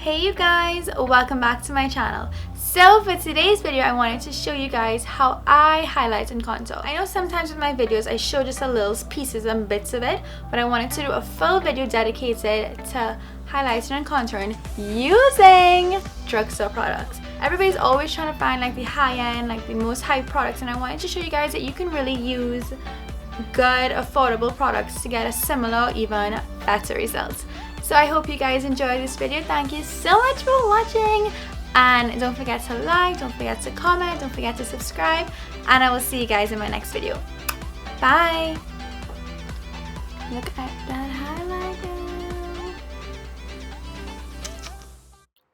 Hey you guys, welcome back to my channel. So for today's video I wanted to show you guys how I highlight and contour. I know sometimes with my videos I show just a little pieces and bits of it, but I wanted to do a full video dedicated to highlighting and contouring using drugstore products. Everybody's always trying to find like the high-end, like the most hype products, and I wanted to show you guys that you can really use good affordable products to get a similar, even better results. So I hope you guys enjoy this video. Thank you so much for watching, and don't forget to like, don't forget to comment, don't forget to subscribe, and I will see you guys in my next video. Bye. Look at that highlighter.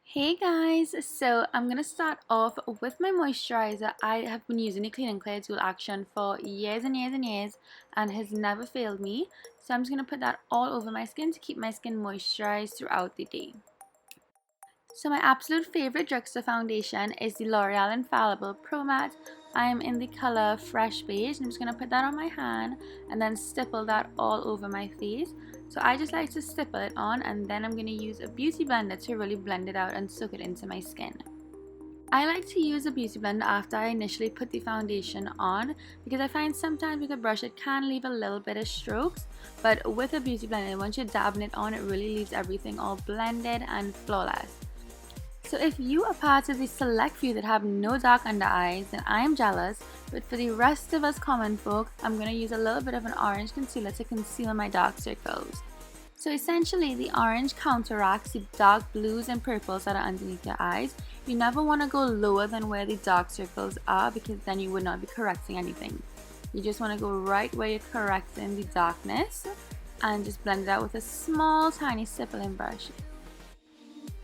Hey guys, so I'm gonna start off with my moisturizer. I have been using the Clean and Clear Dual Action for years and years and years and has never failed me. So I'm just gonna put that all over my skin to keep my skin moisturized throughout the day. So my absolute favorite drugstore foundation is the L'Oreal Infallible Pro Matte. I am in the color Fresh Beige, and I'm just going to put that on my hand and then stipple that all over my face. So I just like to stipple it on, and then I'm going to use a beauty blender to really blend it out and soak it into my skin. I like to use a beauty blender after I initially put the foundation on, because I find sometimes with a brush it can leave a little bit of strokes, but with a beauty blender, once you're dabbing it on, it really leaves everything all blended and flawless. So if you are part of the select few that have no dark under eyes, then I am jealous, but for the rest of us common folk, I'm going to use a little bit of an orange concealer to conceal my dark circles. So essentially the orange counteracts the dark blues and purples that are underneath your eyes. You never want to go lower than where the dark circles are, because then you would not be correcting anything. You just want to go right where you're correcting the darkness and just blend it out with a small tiny stippling brush.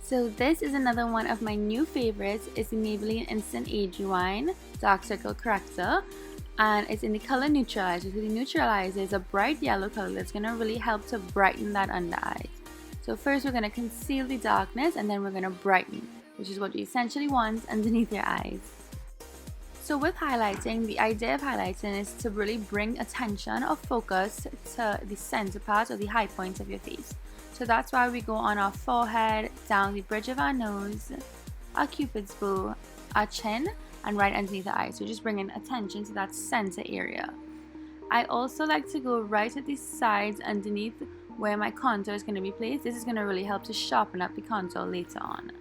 So this is another one of my new favorites. It's the Maybelline Instant Age Rewind Dark Circle Corrector, and it's in the color Neutralizer. So the Neutralizer is a bright yellow color that's going to really help to brighten that under eyes. So first we're going to conceal the darkness, and then we're going to brighten, which is what you essentially want underneath your eyes. So with highlighting, the idea of highlighting is to really bring attention or focus to the center part or the high points of your face. So that's why we go on our forehead, down the bridge of our nose, our cupid's bow, our chin, and right underneath the eyes. So just bringing attention to that center area. I also like to go right at the sides underneath where my contour is going to be placed. This is going to really help to sharpen up the contour later on.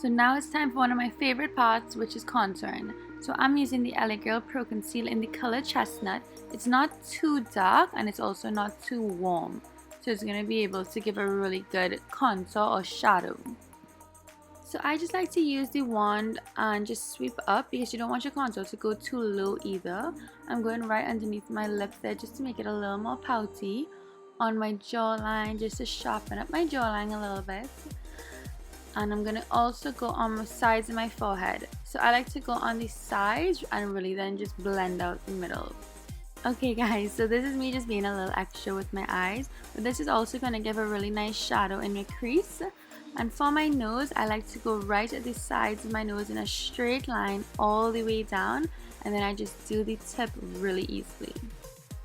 So now it's time for one of my favorite parts, which is contouring. So I'm using the LA Girl Pro Conceal in the color Chestnut. It's not too dark and it's also not too warm. So it's going to be able to give a really good contour or shadow. So I just like to use the wand and just sweep up, because you don't want your contour to go too low either. I'm going right underneath my lip there just to make it a little more pouty. On my jawline, just to sharpen up my jawline a little bit. And I'm going to also go on the sides of my forehead. So I like to go on the sides and really then just blend out the middle. Okay guys, so this is me just being a little extra with my eyes, but this is also going to give a really nice shadow in my crease. And for my nose, I like to go right at the sides of my nose in a straight line all the way down, and then I just do the tip really easily.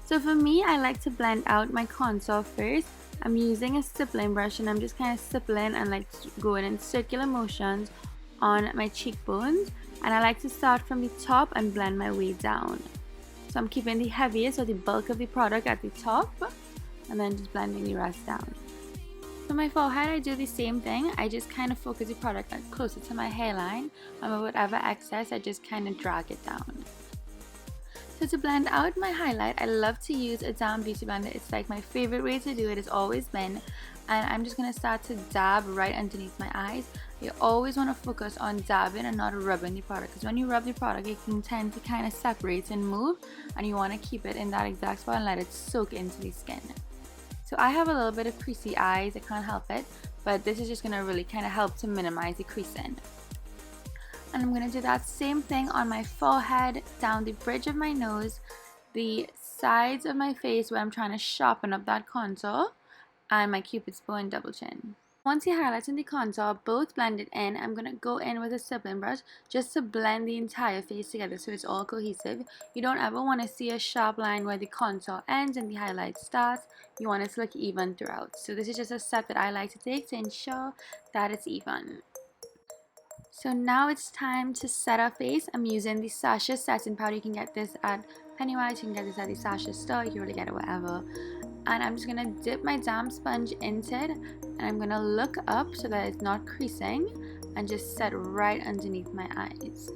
So for me, I like to blend out my contour first. I'm using a stippling brush, and I'm just kind of stippling and like going in circular motions on my cheekbones, and I like to start from the top and blend my way down. So I'm keeping the heaviest or the bulk of the product at the top, and then just blending the rest down. For my forehead, I do the same thing. I just kind of focus the product like closer to my hairline, and with whatever excess, I just kind of drag it down. So to blend out my highlight, I love to use a down beauty blender. It's like my favorite way to do it, it's always been. And I'm just going to start to dab right underneath my eyes. You always want to focus on dabbing and not rubbing the product, because when you rub the product, it can tend to kind of separate and move, and you want to keep it in that exact spot and let it soak into the skin. So I have a little bit of creasy eyes, I can't help it, but this is just going to really kind of help to minimize the creasing. And I'm going to do that same thing on my forehead, down the bridge of my nose, the sides of my face where I'm trying to sharpen up that contour, and my cupid's bow and double chin. Once the highlights and the contour are both blended in, I'm going to go in with a sibling brush just to blend the entire face together so it's all cohesive. You don't ever want to see a sharp line where the contour ends and the highlight starts. You want it to look even throughout. So this is just a step that I like to take to ensure that it's even. So now it's time to set our face. I'm using the Sasha setting powder. You can get this at Pennywise, you can get this at the Sasha store, you can really get it wherever. And I'm just going to dip my damp sponge into it, and I'm going to look up so that it's not creasing, and just set right underneath my eyes.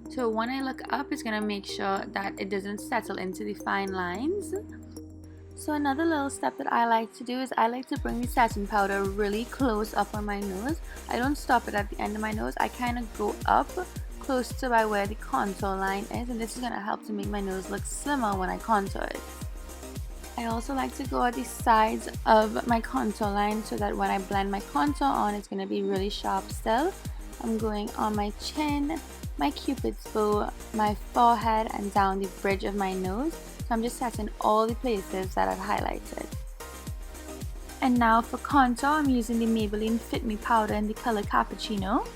So when I look up, it's going to make sure that it doesn't settle into the fine lines. So another little step that I like to do is I like to bring the setting powder really close up on my nose. I don't stop it at the end of my nose. I kind of go up close to by where the contour line is, and this is going to help to make my nose look slimmer when I contour it. I also like to go at the sides of my contour line so that when I blend my contour on, it's going to be really sharp still. I'm going on my chin, my cupid's bow, my forehead, and down the bridge of my nose. So I'm just setting all the places that I've highlighted. And now for contour, I'm using the Maybelline Fit Me powder in the color Cappuccino.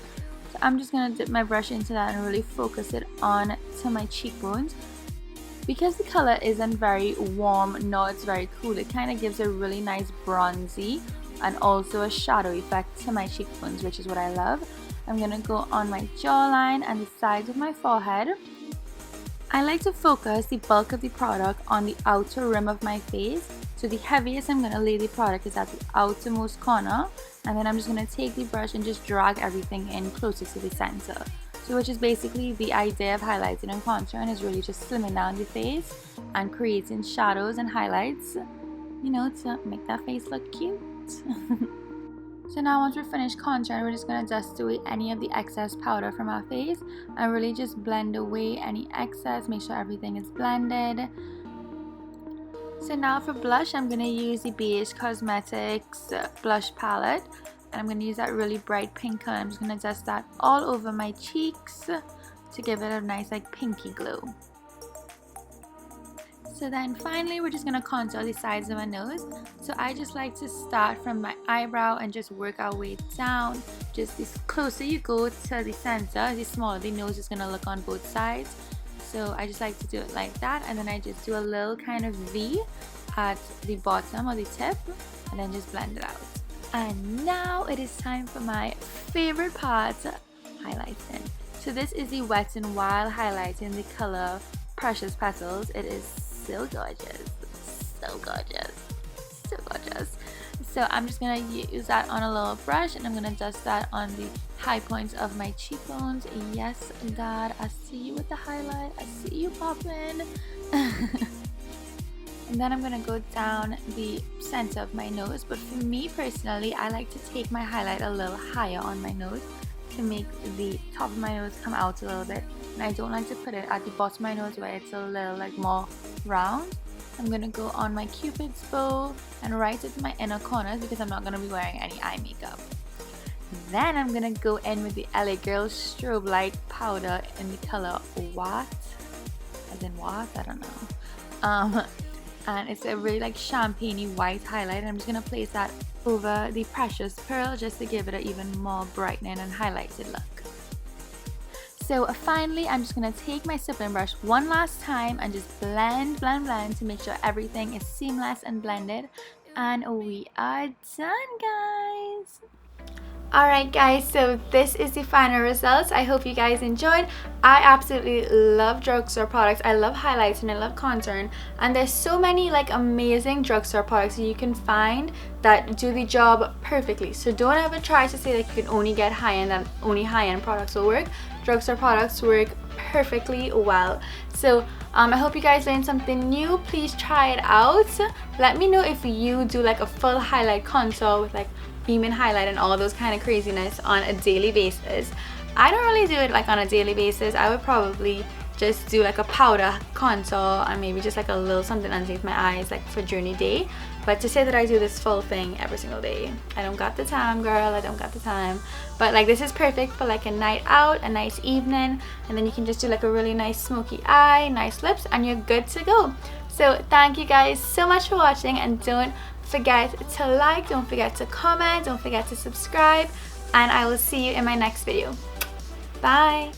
So I'm just going to dip my brush into that and really focus it on to my cheekbones. Because the color isn't very warm nor it's very cool, it kind of gives a really nice bronzy and also a shadow effect to my cheekbones, which is what I love. I'm going to go on my jawline and the sides of my forehead. I like to focus the bulk of the product on the outer rim of my face. So the heaviest I'm going to lay the product is at the outermost corner, and then I'm just going to take the brush and just drag everything in closer to the center. So which is basically the idea of highlighting and contouring, is really just slimming down the face and creating shadows and highlights, you know, to make that face look cute. So now once we're finished contouring, we're just going to dust away any of the excess powder from our face and really just blend away any excess, make sure everything is blended. So now for blush, I'm going to use the Beige Cosmetics blush palette. And I'm going to use that really bright pink color. I'm just going to dust that all over my cheeks to give it a nice like pinky glow. So then finally we're just going to contour the sides of my nose. So I just like to start from my eyebrow and just work our way down. Just the closer you go to the center, the smaller the nose is going to look on both sides. So I just like to do it like that, and then I just do a little kind of V at the bottom or the tip, and then just blend it out. And now it is time for my favorite part, highlighting. So this is the Wet n Wild highlight in the color Precious Petals. It is so gorgeous, so gorgeous, so gorgeous. So I'm just going to use that on a little brush, and I'm going to dust that on the high points of my cheekbones. Yes, God, I see you with the highlight. I see you popping. And then I'm going to go down the center of my nose. But for me personally, I like to take my highlight a little higher on my nose to make the top of my nose come out a little bit. And I don't like to put it at the bottom of my nose where it's a little like more round. I'm going to go on my cupid's bow and right at my inner corners because I'm not going to be wearing any eye makeup. Then I'm going to go in with the LA Girl Strobe Light powder in the color What? As in what? I don't know. And it's a really like champagne-y white highlight, and I'm just going to place that over the Precious Pearl just to give it an even more brightening and highlighted look. So finally, I'm just going to take my stippling brush one last time and just blend to make sure everything is seamless and blended. And we are done, guys. Alright guys, so this is the final results. I hope you guys enjoyed. I absolutely love drugstore products. I love highlighting, I love contouring, and there's so many like amazing drugstore products that you can find that do the job perfectly. So don't ever try to say that you can only get high-end and only high-end products will work. Drugstore products work perfectly well. So I hope you guys learned something new. Please try it out. Let me know if you do like a full highlight contour with like beaming highlight and all those kind of craziness on a daily basis. I don't really do it like on a daily basis. I would probably just do like a powder contour and maybe just like a little something underneath my eyes like for during the day. But to say that I do this full thing every single day, I don't got the time, girl. I don't got the time. But like this is perfect for like a night out, a nice evening, and then you can just do like a really nice smoky eye, nice lips, and you're good to go. So thank you guys so much for watching, and don't forget to like, don't forget to comment, don't forget to subscribe, and I will see you in my next video. Bye!